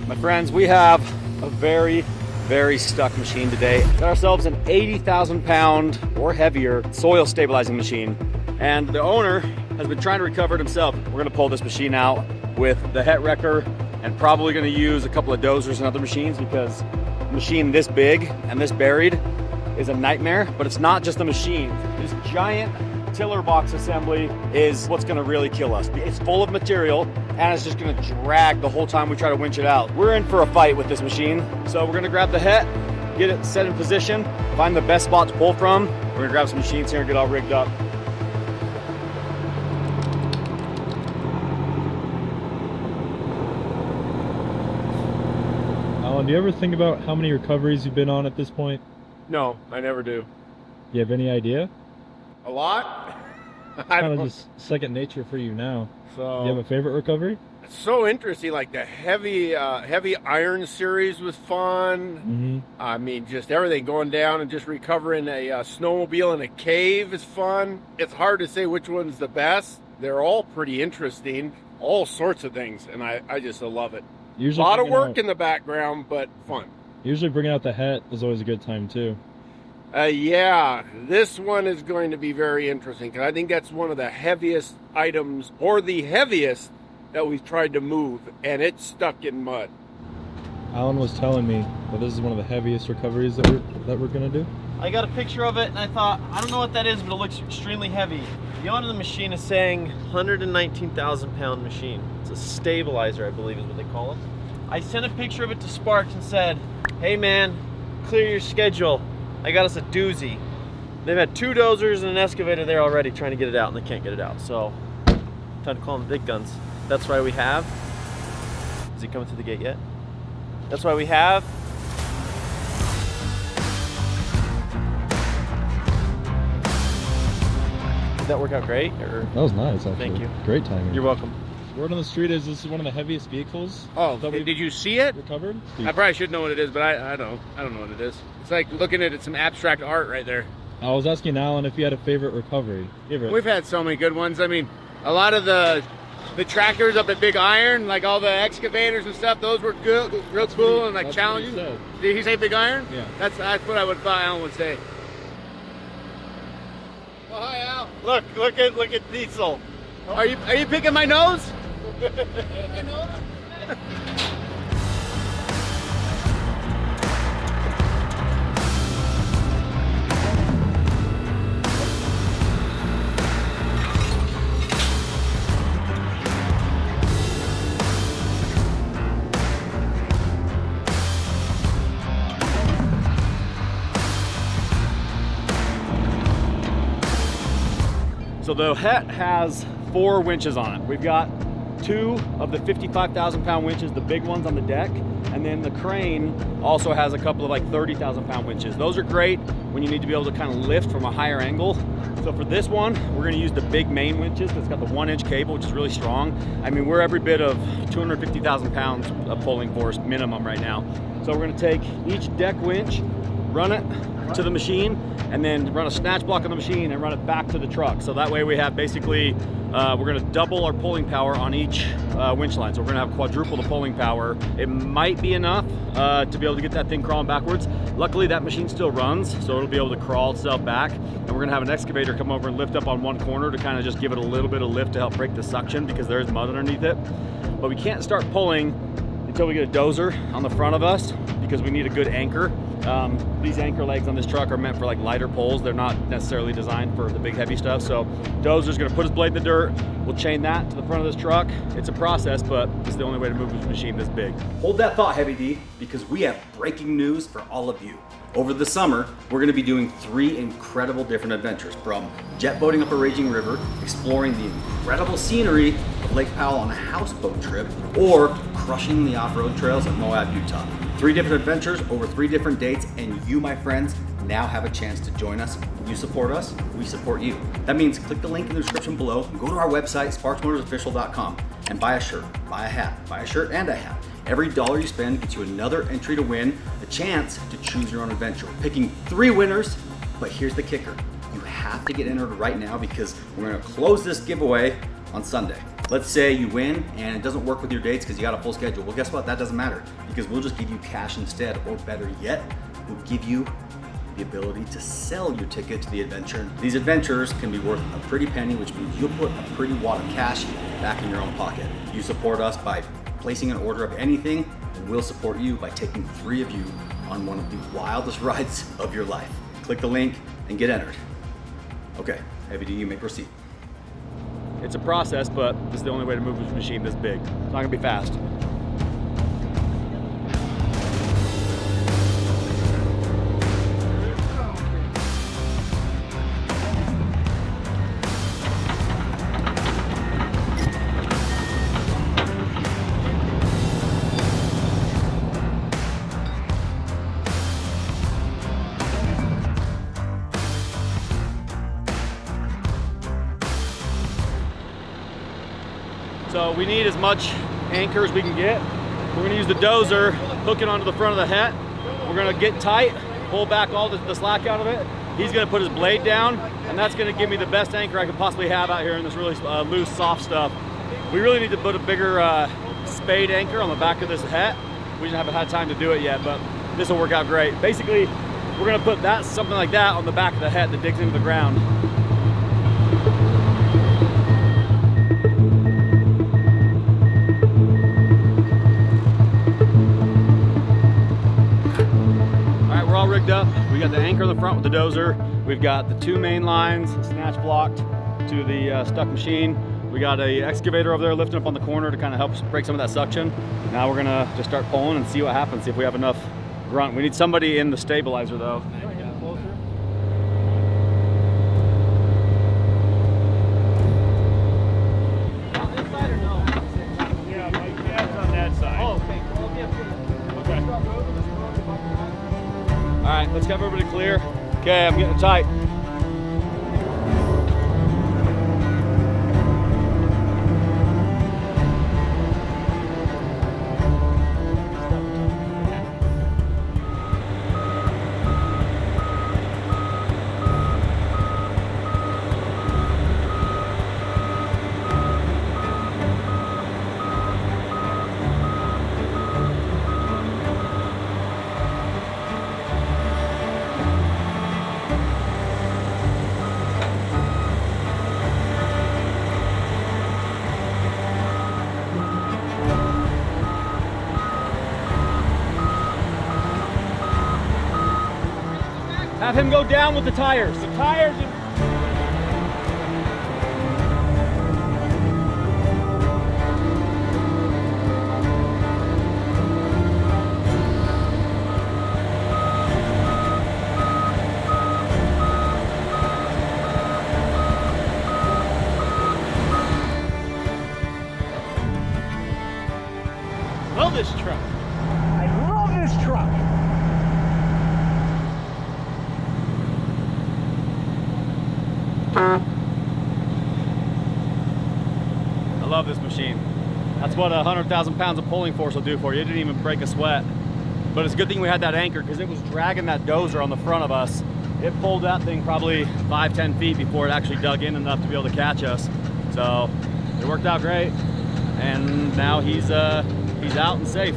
My friends, we have a very, very stuck machine today. Got ourselves an 80,000 pound or heavier soil stabilizing machine. And the owner has been trying to recover it himself. We're gonna pull this machine out with the het wrecker and probably gonna use a couple of dozers and other machines because a machine this big and this buried is a nightmare. But it's not just the machine. This giant tiller box assembly is what's gonna really kill us. It's full of material and it's just gonna drag the whole time we try to winch it out. We're in for a fight with this machine. So we're gonna grab the het, get it set in position, find the best spot to pull from. We're gonna grab some machines here and get all rigged up. Alan, do you ever think about how many recoveries you've been on at this point? No, I never do. Do you have any idea? A lot? Kind of just second nature for you now. So, Do you have a favorite recovery? it's so interesting. Like the heavy iron series was fun. I mean, just everything going down and just recovering a snowmobile in a cave is fun. It's hard to say which one's the best. They're all pretty interesting, all sorts of things, and I just love it. Usually A lot of bringing work out- in the background, but fun. Usually bringing out the hat is always a good time too. Yeah, this one is going to be very interesting because I think that's one of the heaviest items, or the heaviest that we've tried to move, and it's stuck in mud. Alan was telling me that this is one of the heaviest recoveries that we're gonna do. I got a picture of it and I thought, I don't know what that is, but it looks extremely heavy. The owner of the machine is saying 119,000 pound machine. It's a stabilizer, I believe is what they call it. I sent a picture of it to Sparks and said, hey man, clear your schedule. I got us a doozy. They've had 2 dozers and an excavator there already trying to get it out and they can't get it out. So, time to call them big guns. That's why we have, is he coming through the gate yet? That's why we have Did that work out great? Or? That was nice, actually. Thank you. Great timing. You're welcome. Word on the street is this is one of the heaviest vehicles Oh, that we've did you see it? recovered. I probably should know what it is, but I don't know what it is. It's like looking at some abstract art right there. I was asking Alan if he had a favorite recovery. We've had so many good ones. I mean, a lot of the tractors up at Big Iron, like all the excavators and stuff, those were good, real cool and like that's challenging. what he said. Did he say Big Iron? Yeah. That's what I would thought Alan would say. Oh, hi Al. Look at Diesel. Are you picking my nose? So the het has 4 winches on it. We've got 2 of the 55,000 pound winches, the big ones on the deck, and then the crane also has a couple of like 30,000 pound winches. Those are great when you need to be able to kind of lift from a higher angle. So for this one, we're gonna use the big main winches. It's got the 1-inch cable, which is really strong. I mean, we're every bit of 250,000 pounds of pulling force minimum right now. So we're gonna take each deck winch, run it to the machine, and then run a snatch block on the machine and run it back to the truck. So that way we have basically, we're gonna double our pulling power on each winch line. So we're gonna have quadruple the pulling power. It might be enough to be able to get that thing crawling backwards. Luckily that machine still runs, so it'll be able to crawl itself back. And we're gonna have an excavator come over and lift up on one corner to kind of just give it a little bit of lift to help break the suction because there's mud underneath it. But we can't start pulling until we get a dozer on the front of us because we need a good anchor. These anchor legs on this truck are meant for like lighter poles. They're not necessarily designed for the big heavy stuff. So dozer's gonna put his blade in the dirt. We'll chain that to the front of this truck. It's a process, but it's the only way to move this machine this big. Hold that thought, Heavy D, because we have breaking news for all of you. Over the summer, we're gonna be doing 3 incredible different adventures, from jet boating up a raging river, exploring the incredible scenery of Lake Powell on a houseboat trip, or crushing the off-road trails of Moab, Utah. 3 different adventures over 3 different dates, and you, my friends, now have a chance to join us. You support us, we support you. That means click the link in the description below, and go to our website, sparksmotorsofficial.com, and buy a shirt, buy a hat, buy a shirt and a hat. Every dollar you spend gets you another entry to win the chance to choose your own adventure. We're picking 3 winners, but here's the kicker. You have to get entered right now because we're gonna close this giveaway on Sunday. Let's say you win and it doesn't work with your dates because you got a full schedule. Well, guess what? That doesn't matter because we'll just give you cash instead, or better yet, we'll give you the ability to sell your ticket to the adventure. These adventures can be worth a pretty penny, which means you'll put a pretty wad of cash back in your own pocket. You support us by placing an order of anything, and we'll support you by taking 3 of you on one of the wildest rides of your life. Click the link and get entered. Okay, Heavy D, you may proceed. It's a process, but this is the only way to move this machine this big. It's not gonna be fast. So we need as much anchor as we can get. We're gonna use the dozer, hook it onto the front of the het. We're gonna get tight, pull back all the slack out of it. He's gonna put his blade down, and that's gonna give me the best anchor I could possibly have out here in this really loose, soft stuff. We really need to put a bigger spade anchor on the back of this het. We just haven't had time to do it yet, but this will work out great. Basically, we're gonna put that, something like that, on the back of the het that digs into the ground. Rigged up. We got the anchor in the front with the dozer. We've got the 2 main lines snatch blocked to the stuck machine. We got a excavator over there lifting up on the corner to kind of help break some of that suction. Now we're gonna just start pulling and see what happens, see if we have enough grunt. We need somebody in the stabilizer though. All right, let's have everybody clear. Okay, I'm getting tight. Have him go down with the tires. The tires. Love this truck. I love this truck. I love this machine. That's what 100,000 pounds of pulling force will do for you. It didn't even break a sweat. But it's a good thing we had that anchor because it was dragging that dozer on the front of us. It pulled that thing probably 5-10 feet before it actually dug in enough to be able to catch us. So it worked out great. And now he's out and safe.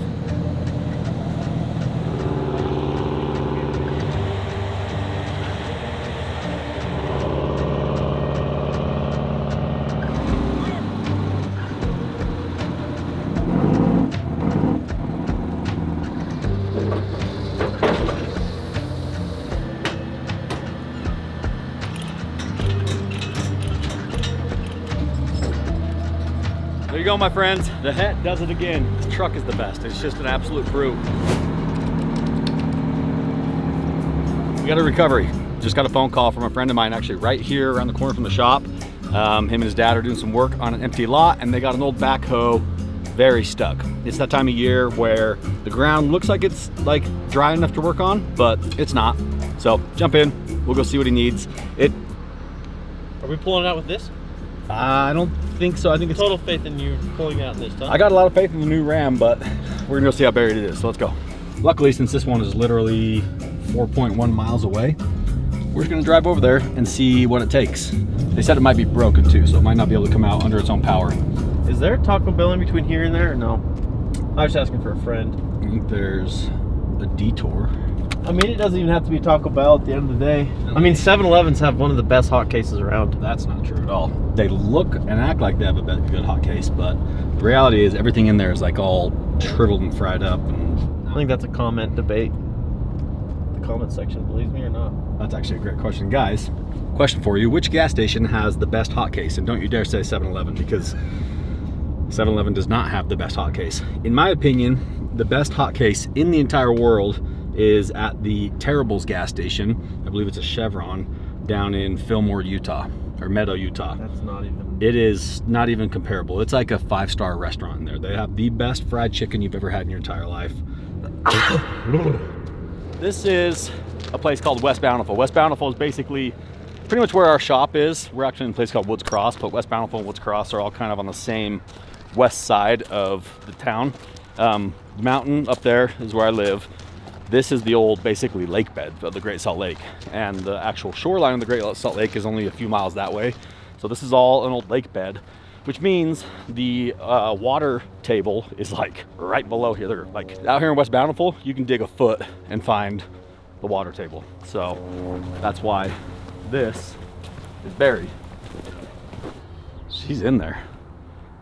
There you go, my friends. The het does it again. This truck is the best. It's just an absolute brute. We got a recovery. Just got a phone call from a friend of mine actually right here around the corner from the shop. Him and his dad are doing some work on an empty lot and they got an old backhoe very stuck. It's that time of year where the ground looks like it's like dry enough to work on, but it's not. So jump in, we'll go see what he needs. Are we pulling it out with this? I don't think so. I think it's Total faith in you pulling out this stuff. I got a lot of faith in the new Ram, but we're gonna go see how buried it is, so let's go. Luckily, since this one is literally 4.1 miles away, we're just gonna drive over there and see what it takes. They said it might be broken too, so it might not be able to come out under its own power. Is there a Taco Bell in between here and there or no? I was just asking for a friend. I think there's a detour. I mean, it doesn't even have to be Taco Bell at the end of the day. I mean, 7-Elevens have one of the best hot cases around. That's not true at all. They look and act like they have a good hot case, but the reality is everything in there is like all shriveled and fried up. And I think that's a comment debate. The comment section believes me or not. that's actually a great question. Guys, question for you. Which gas station has the best hot case? And don't you dare say 7-Eleven, because 7-Eleven does not have the best hot case. In my opinion, the best hot case in the entire world is at the Terrible's gas station. I believe it's a Chevron down in Fillmore, Utah, or Meadow, Utah. That's not even... It is not even comparable. It's like a 5-star restaurant in there. They have the best fried chicken you've ever had in your entire life. This is a place called West Bountiful. West Bountiful is basically pretty much where our shop is. We're actually in a place called Woods Cross, but West Bountiful and Woods Cross are all kind of on the same west side of the town. The mountain up there is where I live. This is the old, basically, lake bed of the Great Salt Lake. And the actual shoreline of the Great Salt Lake is only a few miles that way. So this is all an old lake bed, which means the water table is like right below here. They're like out here in West Bountiful, you can dig a foot and find the water table. So that's why this is buried. She's in there.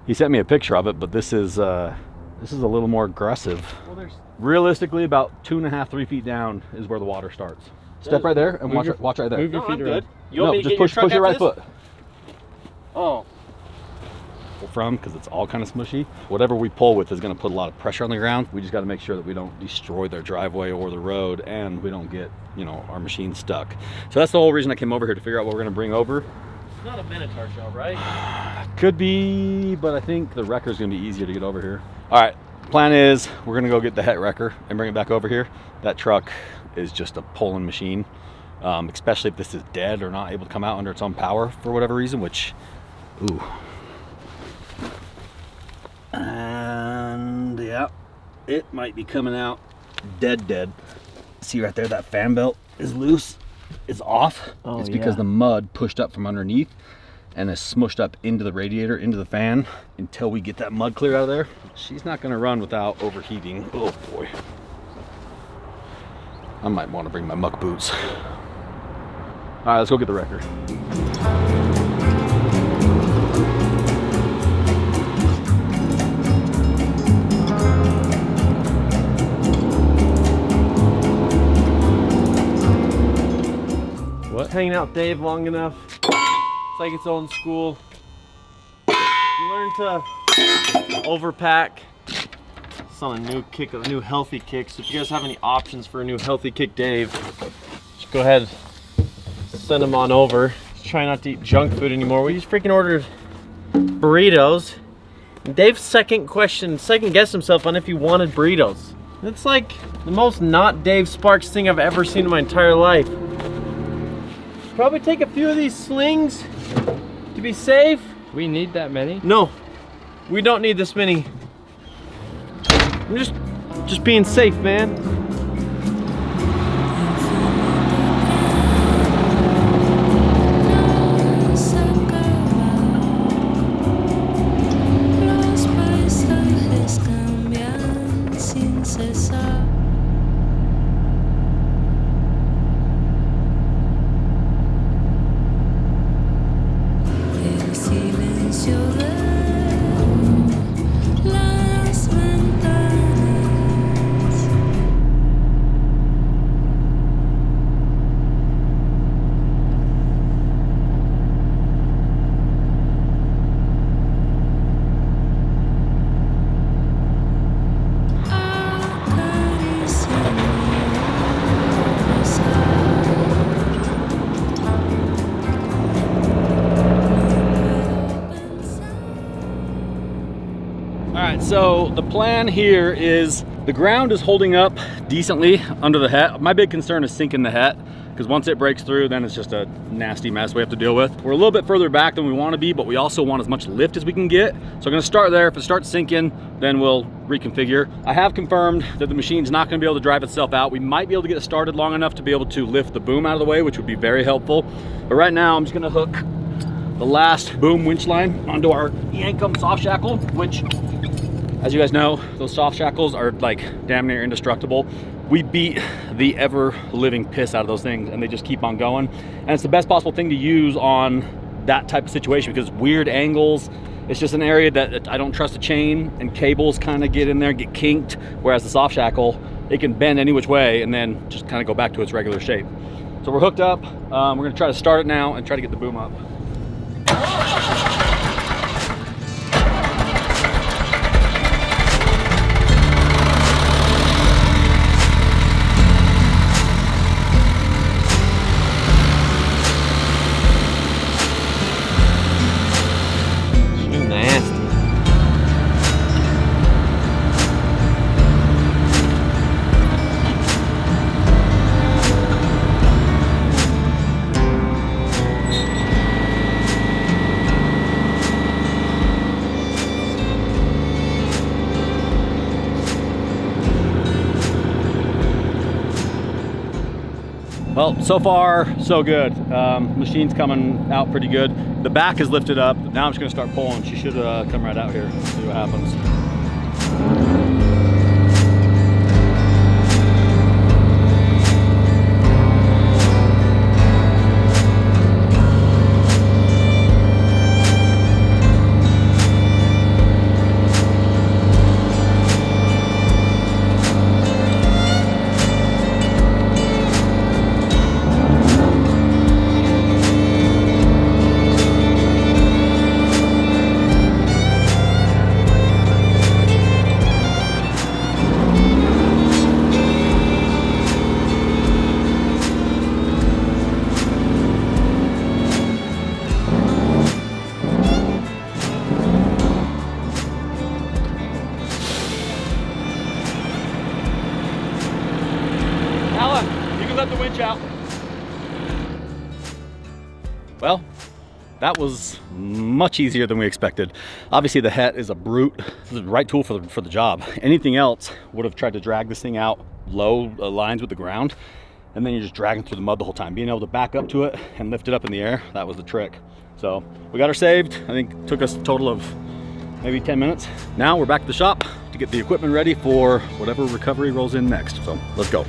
He sent me a picture of it, but this is a little more aggressive. Well, there's... Realistically, about 2.5–3 feet down is where the water starts. Step right there and watch right there. Move your No, feet I'm around. good. You want me to just get your push truck your right after this? foot. Oh. From, because it's all kind of smushy. Whatever we pull with is going to put a lot of pressure on the ground. We just got to make sure that we don't destroy their driveway or the road, and we don't get, you know, our machine stuck. So that's the whole reason I came over here, to figure out what we're going to bring over. It's not a Minotaur job, right? Could be, but I think the wrecker's going to be easier to get over here. All right, plan is we're going to go get the het wrecker and bring it back over here. That truck is just a pulling machine, especially if this is dead or not able to come out under its own power for whatever reason, which, ooh. And yeah, it might be coming out dead. See right there, that fan belt is loose, is off. Oh, it's because yeah. the mud pushed up from underneath and is smushed up into the radiator, into the fan, until we get that mud clear out of there. She's not gonna run without overheating. Oh boy. I might wanna bring my muck boots. All right, let's go get the wrecker. What? Hanging out with Dave long enough. It's like its own school. You learn to overpack. It's on a new kick, a new healthy kick. So if you guys have any options for a new healthy kick, Dave, just go ahead, send them on over. Just try not to eat junk food anymore. We just freaking ordered burritos. And Dave second guessed himself on if he wanted burritos. It's like the most not Dave Sparks thing I've ever seen in my entire life. Probably take a few of these slings to be safe. We need that many? No, we don't need this many. I'm just being safe, man. Los paisajes cambian sin cesar. El silencio de las ventanas. All right, so the plan here is the ground is holding up decently under the het. My big concern is sinking the het, because once it breaks through, then it's just a nasty mess we have to deal with. We're a little bit further back than we want to be, but we also want as much lift as we can get. So I'm going to start there. If it starts sinking, then we'll reconfigure. I have confirmed that the machine's not going to be able to drive itself out. We might be able to get it started long enough to be able to lift the boom out of the way, which would be very helpful. But right now, I'm just going to hook the last boom winch line onto our Yankum soft shackle, which, as you guys know, those soft shackles are like damn near indestructible. We beat the ever living piss out of those things and they just keep on going. And it's the best possible thing to use on that type of situation because weird angles. It's just an area that I don't trust a chain, and cables kind of get in there, get kinked, whereas the soft shackle, it can bend any which way and then just kind of go back to its regular shape. So we're hooked up. We're gonna try to start it now and try to get the boom up. Well, so far, so good. Machine's coming out pretty good. The back is lifted up. Now I'm just gonna start pulling. She should come right out here, see what happens. Let the winch out. Well, that was much easier than we expected. Obviously the Het is a brute. This is the right tool for the job. Anything else would have tried to drag this thing out low lines with the ground, and then you're just dragging through the mud the whole time. Being able to back up to it and lift it up in the air, that was the trick. So we got her saved. I think it took us a total of maybe 10 minutes. Now we're back to the shop to get the equipment ready for whatever recovery rolls in next. So let's go.